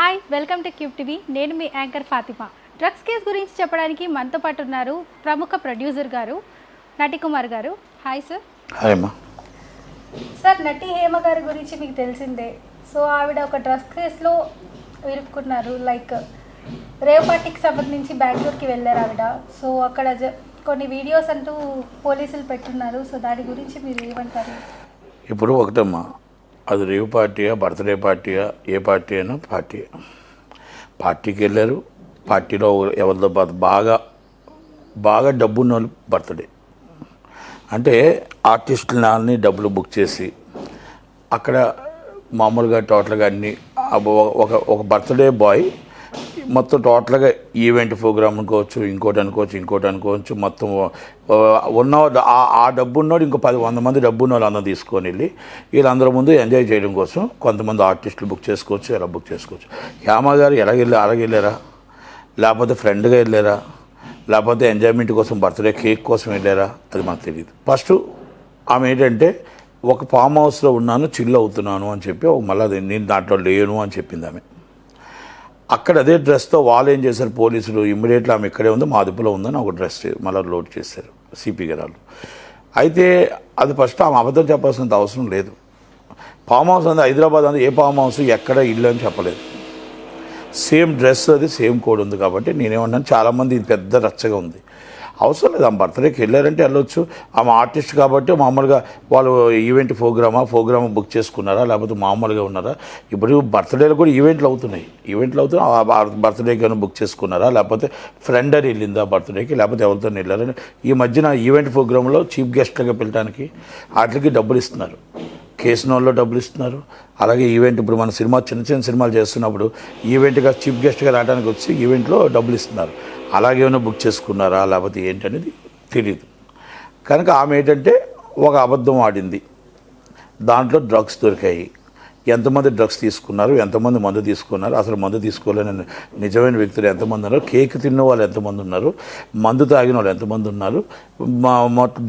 Hi welcome to cube TV. నేను మీ anchor Fatima. Drugs case గురించి చెప్పడానికి మనతో పాటు ఉన్నారు ప్రముఖ ప్రొడ్యూసర్ గారు నటికుమార్ గారు. Hi sir. హాయ్ అమ్మా. సార్, నటి హేమ గారి గురించి మీకు తెలిసిందే. సో ఆవిడ ఒక డ్రగ్స్ కేసులో ఇరుక్కున్నారు. లైక్ రేవ్ పార్టీకి సంబంధించి బెంగళూరుకి వెళ్ళారు ఆవిడ. సో అక్కడ కొన్ని వీడియోస్ అంటూ పోలీసులు పెట్టున్నారు. సో దాని గురించి మీరు ఏమంటారు? ఇప్పుడు ఒకటమ్మా, అది రేవ్ పార్టీయా బర్త్డే పార్టీయా ఏ పార్టీ అయినా పార్టీకి వెళ్ళారు. పార్టీలో ఎవరితో బాగా బాగా డబ్బున్న వాళ్ళు బర్త్డే అంటే ఆర్టిస్టులని డబ్బులు బుక్ చేసి అక్కడ మామూలుగా టోటల్గా అన్నీ ఒక బర్త్డే బాయ్ మొత్తం టోటల్గా ఈవెంట్ ప్రోగ్రామ్ అనుకోవచ్చు, ఇంకోటి అనుకోవచ్చు. మొత్తం ఉన్న ఆ డబ్బు ఉన్నోడు ఇంకో 100 మంది డబ్బు ఉన్న వాళ్ళు అందరూ తీసుకొని వెళ్ళి వీళ్ళందరూ ముందు ఎంజాయ్ చేయడం కోసం కొంతమంది ఆర్టిస్టులు బుక్ చేసుకోవచ్చు, ఎలా బుక్ చేసుకోవచ్చు. హేమ గారు అలాగెళ్ళారా, లేకపోతే ఫ్రెండ్గా వెళ్ళారా, లేకపోతే ఎంజాయ్మెంట్ కోసం బర్త్డే కేక్ కోసం వెళ్ళారా, అది మనకు తెలియదు. ఫస్ట్ ఆమె ఏంటంటే ఒక ఫామ్ హౌస్లో ఉన్నాను, చిల్ అవుతున్నాను అని చెప్పి మళ్ళీ నేను దాంట్లో లేను అని చెప్పింది ఆమె. అక్కడ అదే డ్రెస్తో వాళ్ళు ఏం చేశారు, పోలీసులు ఇమ్మీడియట్లీ ఆమె ఇక్కడే ఉంది, మా అదుపులో ఉందని ఒక డ్రెస్ మళ్ళీ లోడ్ చేశారు సిపి గారు. అయితే అది ఫస్ట్ ఆమె అబద్ధం చెప్పాల్సినంత అవసరం లేదు. ఫామ్ హౌస్ అంది హైదరాబాద్ అంది, ఏ ఫామ్ హౌస్ ఎక్కడ ఇల్లు అని చెప్పలేదు. సేమ్ డ్రెస్ అది సేమ్ కోడ్ ఉంది. కాబట్టి నేనేమన్నాను, చాలామంది ఇది పెద్ద రచ్చగా ఉంది, అవసరం లేదు. ఆమె బర్త్డేకి వెళ్ళారంటే వెళ్ళొచ్చు. ఆమె ఆర్టిస్ట్ కాబట్టి మామూలుగా వాళ్ళు ఈవెంట్ ప్రోగ్రామ్ బుక్ చేసుకున్నారా, లేకపోతే మామూలుగా ఉన్నారా. ఇప్పుడు బర్త్డేలు కూడా ఈవెంట్లు అవుతున్నాయి. బర్త్డేకి ఏమైనా బుక్ చేసుకున్నారా, లేకపోతే ఫ్రెండ్ అని వెళ్ళిందా బర్త్డేకి, లేకపోతే ఎవరితో వెళ్ళారని. ఈ మధ్యన ఈవెంట్ ప్రోగ్రాంలో చీఫ్ గెస్ట్గా పిలవడానికి వాటికి డబ్బులు ఇస్తున్నారు, కేసునోళ్ళు డబ్బులు ఇస్తున్నారు. అలాగే ఈవెంట్ ఇప్పుడు మన చిన్న సినిమాలు చేస్తున్నప్పుడు ఈవెంట్గా చీఫ్ గెస్ట్గా రావడానికి వచ్చి ఈవెంట్లో డబ్బులు ఇస్తున్నారు. అలాగే ఏమైనా బుక్ చేసుకున్నారా, లేకపోతే ఏంటనేది తెలియదు. కనుక ఆమె ఏంటంటే ఒక అబద్ధం ఆడింది. దాంట్లో డ్రగ్స్ దొరికాయి. ఎంతమంది డ్రగ్స్ తీసుకున్నారు, ఎంతమంది మందు తీసుకున్నారు, అసలు మందు తీసుకోలేని నిజమైన వ్యక్తులు ఎంతమంది ఉన్నారు, కేక్ తిన్న వాళ్ళు ఎంతమంది ఉన్నారు, మందు తాగిన వాళ్ళు ఎంతమంది ఉన్నారు,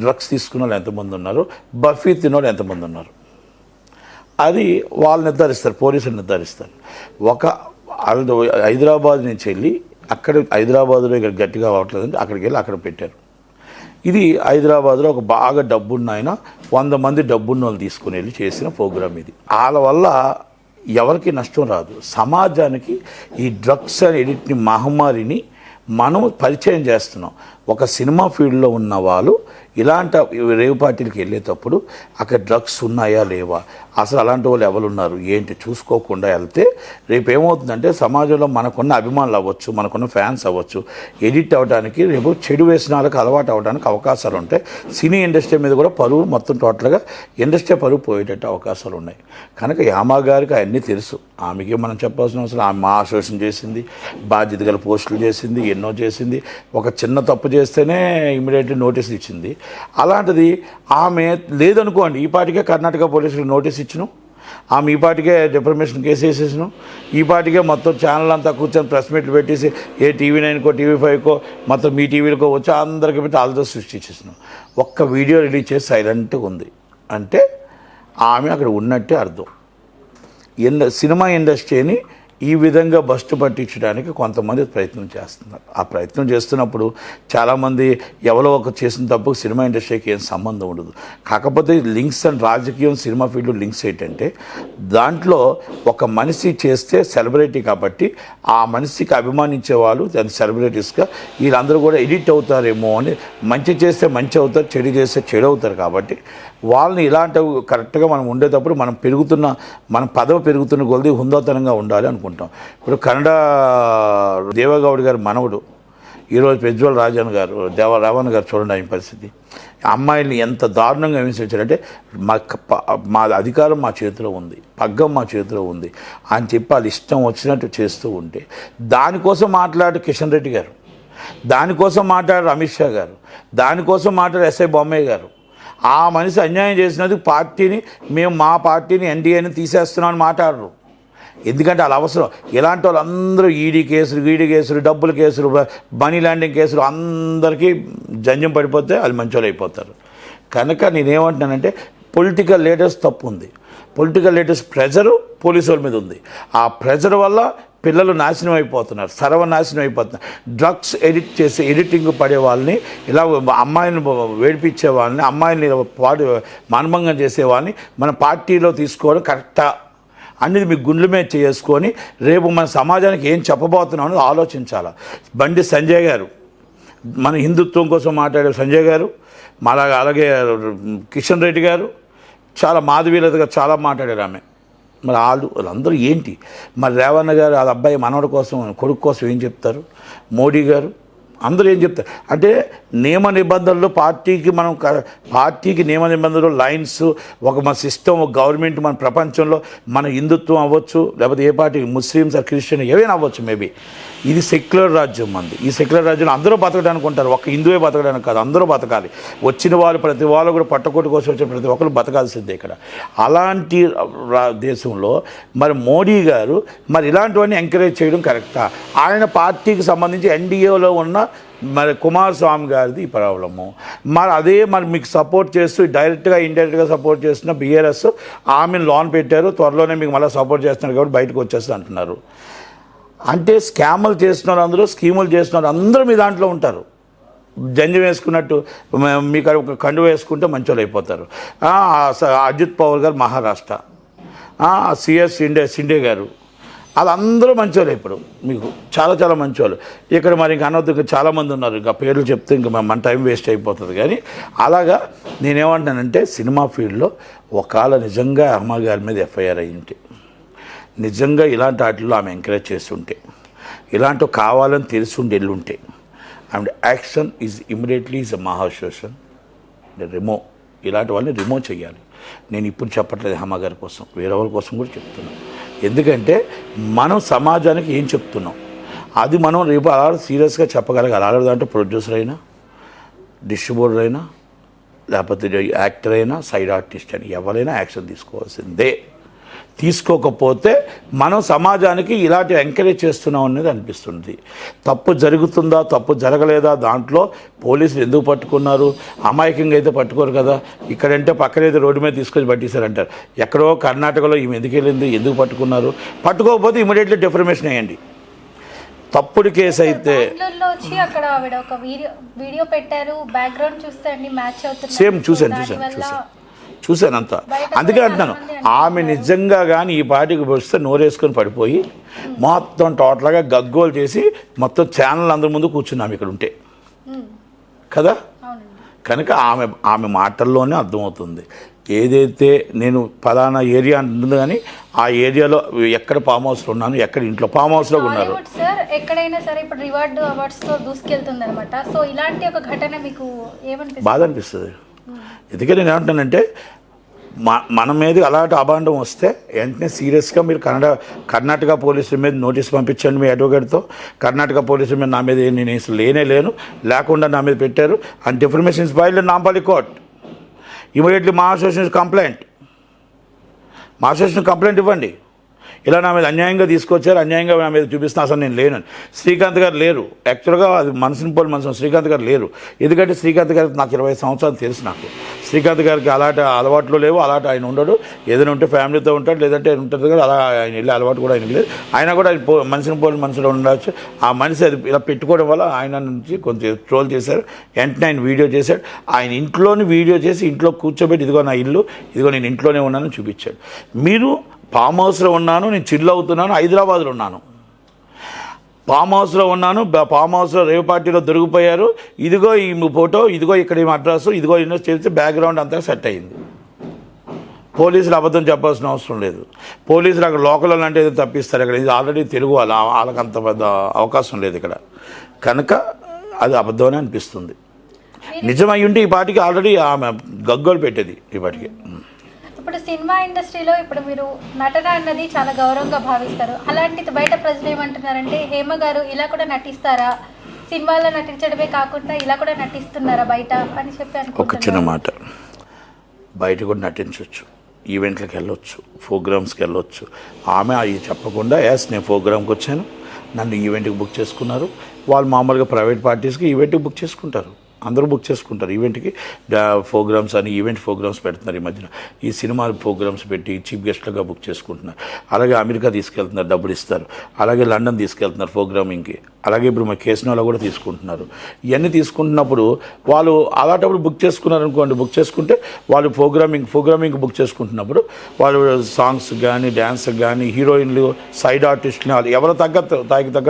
డ్రగ్స్ తీసుకున్న వాళ్ళు ఎంతమంది ఉన్నారు, బఫీ తిన్న వాళ్ళు ఎంతమంది ఉన్నారు, అది వాళ్ళు నిర్ధారిస్తారు, పోలీసులు నిర్ధారిస్తారు. హైదరాబాద్ నుంచి వెళ్ళి అక్కడ హైదరాబాద్లో ఇక్కడ గట్టిగా అవ్వట్లేదంటే అక్కడికి వెళ్ళి అక్కడ పెట్టారు. ఇది హైదరాబాద్లో ఒక బాగా డబ్బున్న ఆయన 100 మంది డబ్బున్న వాళ్ళు తీసుకుని వెళ్ళి చేసిన ప్రోగ్రామ్ ఇది. వాళ్ళ వల్ల ఎవరికి నష్టం రాదు. సమాజానికి ఈ డ్రగ్స్ అనేటిని మహమ్మారిని మనం పరిచయం చేస్తున్నాం. ఒక సినిమా ఫీల్డ్లో ఉన్న వాళ్ళు ఇలాంటి రేవ్ పార్టీలకు వెళ్ళేటప్పుడు అక్కడ డ్రగ్స్ ఉన్నాయా లేవా, అసలు అలాంటి వాళ్ళు ఎవరున్నారు ఏంటి చూసుకోకుండా వెళ్తే రేపు ఏమవుతుందంటే సమాజంలో మనకున్న అభిమానులు అవ్వచ్చు, మనకున్న ఫ్యాన్స్ అవ్వచ్చు, ఎడిట్ అవ్వడానికి, రేపు చెడు వ్యసనాలకు అలవాటు అవ్వడానికి అవకాశాలు ఉంటాయి. సినీ ఇండస్ట్రీ మీద కూడా పరువు మొత్తం టోటల్గా ఇండస్ట్రీ పరువు పోయేటట్టు అవకాశాలు ఉన్నాయి. కనుక యామా గారికి అవన్నీ తెలుసు. ఆమెకి మనం చెప్పాల్సిన అవసరం. ఆమె మా అసోసియేషన్ చేసింది, బాధ్యత గల పోస్టులు చేసింది, ఎన్నో చేసింది. ఒక చిన్న తప్పు చేస్తేనే ఇమీడియట్లీ నోటీసులు ఇచ్చింది. అలాంటిది ఆమె లేదనుకోండి, ఈ పాటికే కర్ణాటక పోలీసులు నోటీస్ ఇచ్చినాం, ఆమె ఈ పాటికే డిఫర్మేషన్ కేసు వేసేసినాం, ఈ పాటికే మొత్తం ఛానల్ అంతా కూర్చొని ప్రెస్ మీట్లు పెట్టేసి ఏ TV9కో TV5కో మొత్తం మీ టీవీలకో వచ్చి అందరికీ పెట్టి ఆల్దో సృష్టించేసినాం. ఒక్క వీడియో రిలీజ్ చేసి సైలెంట్గా ఉంది అంటే ఆమె అక్కడ ఉన్నట్టే అర్థం. సినిమా ఇండస్ట్రీని ఈ విధంగా బస్టు పట్టించడానికి కొంతమంది ప్రయత్నం చేస్తున్నారు. ఆ ప్రయత్నం చేస్తున్నప్పుడు చాలామంది ఎవరో ఒక చేసిన తప్పుకు సినిమా ఇండస్ట్రీకి ఏం సంబంధం ఉండదు. కాకపోతే లింక్స్ అండ్ రాజకీయం సినిమా ఫీల్డ్ లింక్స్ ఏంటంటే దాంట్లో ఒక మనిషి చేస్తే సెలబ్రిటీ కాబట్టి ఆ మనిషికి అభిమానించే వాళ్ళు దాని సెలబ్రిటీస్గా వీళ్ళందరూ కూడా ఎడిట్ అవుతారేమో అని, మంచి చేస్తే మంచి అవుతారు, చెడు చేస్తే చెడు అవుతారు. కాబట్టి వాళ్ళని ఇలాంటి కరెక్ట్గా మనం ఉండేటప్పుడు మన పదవి పెరుగుతున్న కొలది హుందాతనంగా ఉండాలి అనుకుంటాం. ఇప్పుడు కన్నడ దేవగౌడ్ గారు మనవడు ఈరోజు ప్రజ్వల్ రావణ్ గారు చూడండి ఆయన పరిస్థితి. అమ్మాయిల్ని ఎంత దారుణంగా హింసించారంటే మా అధికారం మా చేతిలో ఉంది, పగ్గం మా చేతిలో ఉంది అని చెప్పి వాళ్ళు ఇష్టం వచ్చినట్టు చేస్తూ ఉంటే దానికోసం మాట్లాడు కిషన్ రెడ్డి గారు, దానికోసం మాట్లాడారు అమిత్ షా గారు, దానికోసం మాట్లాడారు ఎస్ఐ బొమ్మయ్య గారు. ఆ మనిషి అన్యాయం చేసినందుకు మా పార్టీని ఎన్డీఏని తీసేస్తున్నామని మాట్లాడరు. ఎందుకంటే వాళ్ళ అవసరం. ఇలాంటి వాళ్ళందరూ ఈడీ కేసులు, డబ్బుల కేసులు, మనీ ల్యాండింగ్ కేసులు అందరికీ జంజం పడిపోతే వాళ్ళు మంచి వాళ్ళు అయిపోతారు. కనుక నేనేమంటున్నానంటే పొలిటికల్ లీడర్స్ తప్పు ఉంది. పొలిటికల్ లీడర్స్ ప్రెజరు పోలీసు వాళ్ళ మీద ఉంది. ఆ ప్రెజర్ వల్ల పిల్లలు నాశనం అయిపోతున్నారు, సర్వనాశనం అయిపోతున్నారు. డ్రగ్స్ ఎడిటింగ్ పడే వాళ్ళని, ఇలా అమ్మాయిని వేడిపించే వాళ్ళని, అమ్మాయిని మానభంగం చేసే వాళ్ళని మన పార్టీలో తీసుకోవడం కరెక్టా అనేది మీ గుండెల మీద చేసుకొని రేపు మన సమాజానికి ఏం చెప్పబోతున్నాం అనేది ఆలోచించాలి. బండి సంజయ్ గారు, మన హిందుత్వం కోసం మాట్లాడే సంజయ్ గారు, అలాగే కిషన్ రెడ్డి గారు, చాలా మాధవీలత గారు చాలా మాట్లాడారు ఆమె. మరి వాళ్ళందరూ ఏంటి? మరి రేవణ్ణ గారు వాళ్ళ అబ్బాయి మనవడి కోసం, కొడుకు కోసం ఏం చెప్తారు? మోడీ గారు అందరూ ఏం చెప్తారు అంటే నియమ నిబంధనలు పార్టీకి నియమ నిబంధనలు, లైన్స్, మన సిస్టమ్, ఒక గవర్నమెంట్, మన ప్రపంచంలో మన హిందుత్వం అవ్వచ్చు, లేకపోతే ఏ పార్టీ, ముస్లిమ్స్ క్రిస్టియన్ ఏవైనా అవ్వచ్చు. మేబీ ఇది సెక్యులర్ రాజ్యం మంది. ఈ సెక్యులర్ రాజ్యంలో అందరూ బతకడానికి ఉంటారు, ఒక హిందువే బతకడానికి కాదు, అందరూ బతకాలి. వచ్చిన వాళ్ళు ప్రతి వాళ్ళు కూడా పట్టకొట్టు కోసం వచ్చిన ప్రతి ఒక్కరు బతకాల్సిందే ఇక్కడ. అలాంటి దేశంలో మరి మోడీ గారు మరి ఇలాంటివన్నీ ఎంకరేజ్ చేయడం కరెక్టా? ఆయన పార్టీకి సంబంధించి ఎన్డీఏలో ఉన్న మరి కుమారస్వామి గారిది ఈ ప్రాబ్లము. మరి మీకు సపోర్ట్ చేస్తూ డైరెక్ట్గా ఇండైరెక్ట్గా సపోర్ట్ చేస్తున్న బీఆర్ఎస్ ఆమెను లోన్ పెట్టారు, త్వరలోనే మీకు మళ్ళీ సపోర్ట్ చేస్తున్నారు కాబట్టి బయటకు వచ్చేస్తుంది అంటున్నారు. అంటే స్కాములు చేస్తున్నారు అందరూ, స్కీములు చేస్తున్నారు అందరూ మీ దాంట్లో ఉంటారు. జంజం వేసుకున్నట్టు మీకు ఒక కండు వేసుకుంటే మంచోళ్ళు అయిపోతారు. అజిత్ పవార్ గారు మహారాష్ట్ర, సిఎస్ షిండే గారు, వాళ్ళందరూ మంచోళ్ళు. ఇప్పుడు మీకు చాలా చాలా మంచోళ్ళు. ఇక్కడ మరి ఇంకా అనవద్దు, చాలామంది ఉన్నారు, ఇంకా పేర్లు చెప్తే ఇంకా మన టైం వేస్ట్ అయిపోతుంది. కానీ అలాగా నేనేమంటానంటే సినిమా ఫీల్డ్లో ఒకవేళ నిజంగా అమ్మ గారి మీద ఎఫ్ఐఆర్ అయ్యింటే, నిజంగా ఇలాంటి వాటిల్లో ఆమె ఎంకరేజ్ చేస్తుంటే, ఇలాంటివి కావాలని తెలుసుండి వెళ్ళుంటే, and action is immediately is a మహాశోషన్ రిమూవ్. ఇలాంటి వాళ్ళని రిమూవ్ చేయాలి. నేను ఇప్పుడు చెప్పట్లేదు హేమ గారి కోసం, వేరే వాళ్ళ కోసం కూడా చెప్తున్నాను. ఎందుకంటే మనం సమాజానికి ఏం చెప్తున్నాం అది మనం రేపు అలా సీరియస్గా చెప్పగలగాలి. అలాంటి దాంట్లో ప్రొడ్యూసర్ అయినా, డిస్ట్రిబ్యూటర్ అయినా, లేకపోతే యాక్టర్ అయినా, సైడ్ ఆర్టిస్ట్ అయినా ఎవరైనా యాక్షన్ తీసుకోవాల్సిందే. తీసుకోకపోతే మనం సమాజానికి ఇలాంటి ఎంకరేజ్ చేస్తున్నాం అనేది అనిపిస్తుంది. తప్పు జరుగుతుందా, తప్పు జరగలేదా, దాంట్లో పోలీసులు ఎందుకు పట్టుకున్నారు? అమాయకంగా అయితే పట్టుకోరు కదా. ఇక్కడంటే పక్కనైతే రోడ్డు మీద తీసుకొని పట్టేశారంటారు. ఎక్కడో కర్ణాటకలో ఈమె ఎందుకు వెళ్ళింది, ఎందుకు పట్టుకున్నారు? పట్టుకోకపోతే ఇమీడియట్లీ డిఫర్మేషన్ వేయండి. తప్పుడు కేసు అయితే వచ్చి అక్కడ ఆవిడ ఒక వీడియో పెట్టారు, బ్యాక్గ్రౌండ్ చూస్తే అన్ని మ్యాచ్ అవుతుంది. సేమ్ చూశాను అంతా. అందుకే అంటున్నాను, ఆమె నిజంగా కానీ ఈ పార్టీకి వస్తే నోరేసుకొని పడిపోయి మొత్తం టోటల్గా గగ్గోలు చేసి మొత్తం ఛానల్ అందరి ముందు కూర్చున్నాము ఇక్కడ ఉంటే కదా. కనుక ఆమె మాటల్లోనే అర్థమవుతుంది. ఏదైతే నేను ఫలానా ఏరియా అంటుంది కానీ ఆ ఏరియాలో ఎక్కడ ఫామ్ హౌస్లో ఉన్నాను, ఎక్కడ ఇంట్లో ఫామ్ హౌస్లో ఉన్నారు. సార్ ఎక్కడైనా సరే ఇప్పుడు రివార్డ్ అవార్డ్స్తో దూసుకెళ్తుంది అనమాట. సో ఇలాంటి ఒక ఘటన మీకు ఏమనిపిస్తుంది? బాధ అనిపిస్తుంది. ఎందుకంటే నేను ఏమంటానంటే మన మీద అలాంటి అభాండం వస్తే వెంటనే సీరియస్గా మీరు కర్ణాటక పోలీసుల మీద నోటీస్ పంపించండి మీ అడ్వకేట్తో. కర్ణాటక పోలీసుల మీద నా మీద నేను అసలు లేకుండా నా మీద పెట్టారు. And defamation is filed in Nampally court. Immediately మా అసోసియేషన్ కంప్లైంట్ ఇవ్వండి. ఇలా నా మీద అన్యాయంగా తీసుకొచ్చారు, అన్యాయంగా నా మీద చూపిస్తున్నా, అసలు నేను లేనని. శ్రీకాంత్ గారు లేరు, యాక్చువల్గా అది మనసుని పోలి మనసు. శ్రీకాంత్ గారు లేరు, ఎందుకంటే శ్రీకాంత్ గారికి నాకు 20 సంవత్సరాలు తెలుసు. నాకు శ్రీకాంత్ గారికి అలాంటి అలవాట్లు లేవు, అలాంటి ఆయన ఉండడు. ఏదైనా ఉంటే ఫ్యామిలీతో ఉంటాడు, లేదంటే ఉంటుంది కదా, అలా ఆయన వెళ్ళే అలవాటు కూడా ఆయనకి లేదు. ఆయన కూడా మనిషిని పోలి మనసులో ఉండవచ్చు. ఆ మనిషి అది ఇలా పెట్టుకోవడం వల్ల ఆయన నుంచి కొంచెం ట్రోల్ చేశారు. వెంటనే ఆయన వీడియో చేశాడు. ఆయన ఇంట్లోని వీడియో చేసి ఇంట్లో కూర్చోబెట్టి ఇదిగో నా ఇల్లు, ఇదిగో నేను ఇంట్లోనే ఉన్నానని చూపించాడు. మీరు ఫామ్ హౌస్లో ఉన్నాను, నేను చిల్ అవుతున్నాను, హైదరాబాద్లో ఉన్నాను, ఫామ్ హౌస్లో ఉన్నాను, ఫామ్ హౌస్లో రేవ్ పార్టీలో దొరికిపోయారు, ఇదిగో ఈ ఫోటో, ఇదిగో ఇక్కడ ఈ అడ్రస్, ఇదిగో ఇన్వెస్ట్ చేస్తే బ్యాక్గ్రౌండ్ అంతా సెట్ అయింది. పోలీసులు అబద్ధం చెప్పాల్సిన అవసరం లేదు. పోలీసులు అక్కడ లోకల్ అంటే ఏదో తప్పిస్తారు. ఇక్కడ ఇది ఆల్రెడీ తెలుగు వాళ్ళకి అంత పెద్ద అవకాశం లేదు ఇక్కడ. కనుక అది అబద్ధమని అనిపిస్తుంది. నిజమై ఉంటే ఈ పార్టీకి ఆల్రెడీ ఆమె గగ్గోలు పెట్టేది ఈ పార్టీకి. ఇప్పుడు సినిమా ఇండస్ట్రీలో ఇప్పుడు మీరు నటన అన్నది చాలా గౌరవంగా భావిస్తారు. అలాంటిది బయట ప్రజలు ఏమంటున్నారంటే హేమ గారు ఇలా కూడా నటిస్తారా, సినిమాల్లో నటించడమే కాకుండా ఇలా కూడా నటిస్తున్నారా బయట అని చెప్పి అనుకుంటున్నారు. ఒక చిన్న మాట, బయట కూడా నటించవచ్చు, ఈవెంట్లకు వెళ్ళొచ్చు, ప్రోగ్రామ్స్కి వెళ్ళొచ్చు. ఆమె అవి చెప్పకుండా నేను ప్రోగ్రామ్కి వచ్చాను, నన్ను ఈవెంట్కి బుక్ చేసుకున్నారు. వాళ్ళు మామూలుగా ప్రైవేట్ పార్టీస్కి ఈవెంట్కి బుక్ చేసుకుంటారు. అందరూ బుక్ చేసుకుంటారు ఈవెంట్కి. ప్రోగ్రామ్స్ అని ఈవెంట్ ప్రోగ్రామ్స్ పెడుతున్నారు ఈ మధ్యన. ఈ సినిమా ప్రోగ్రామ్స్ పెట్టి చీఫ్ గెస్ట్లుగా బుక్ చేసుకుంటున్నారు. అలాగే అమెరికా తీసుకెళ్తున్నారు, డబ్బులు ఇస్తారు. అలాగే లండన్ తీసుకెళ్తున్నారు ప్రోగ్రామింగ్కి. అలాగే ఇప్పుడు మా కేసునాలో కూడా తీసుకుంటున్నారు. ఇవన్నీ తీసుకుంటున్నప్పుడు వాళ్ళు అలాంటప్పుడు బుక్ చేసుకున్నారు అనుకోండి, బుక్ చేసుకుంటే వాళ్ళు ప్రోగ్రామింగ్ బుక్ చేసుకుంటున్నప్పుడు వాళ్ళు సాంగ్స్ కానీ డ్యాన్స్ కానీ హీరోయిన్లు సైడ్ ఆర్టిస్టులు వాళ్ళు ఎవరు తగ్గ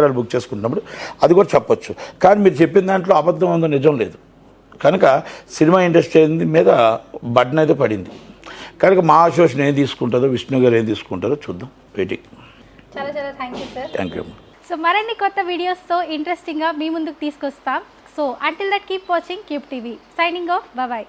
వాళ్ళు బుక్ చేసుకుంటున్నప్పుడు అది కూడా చెప్పొచ్చు. కానీ మీరు చెప్పిన దాంట్లో అబద్ధం ఉందో నిజం లేదు కనుక సినిమా ఇండస్ట్రీ మీద బటన్ అయితే పడింది కనుక మా అసోసియేషన్ ఏం తీసుకుంటుందో, విష్ణు గారు ఏం తీసుకుంటారో చూద్దాం. వెయిటింగ్. చాలా చాలా thank you sir. Thank you. So మరిన్ని కొత్త వీడియోస్తో ఇంట్రెస్టింగ్గా మీ ముందుకు తీసుకొస్తాం. So until that keep watching Cube TV. Signing off. Bye.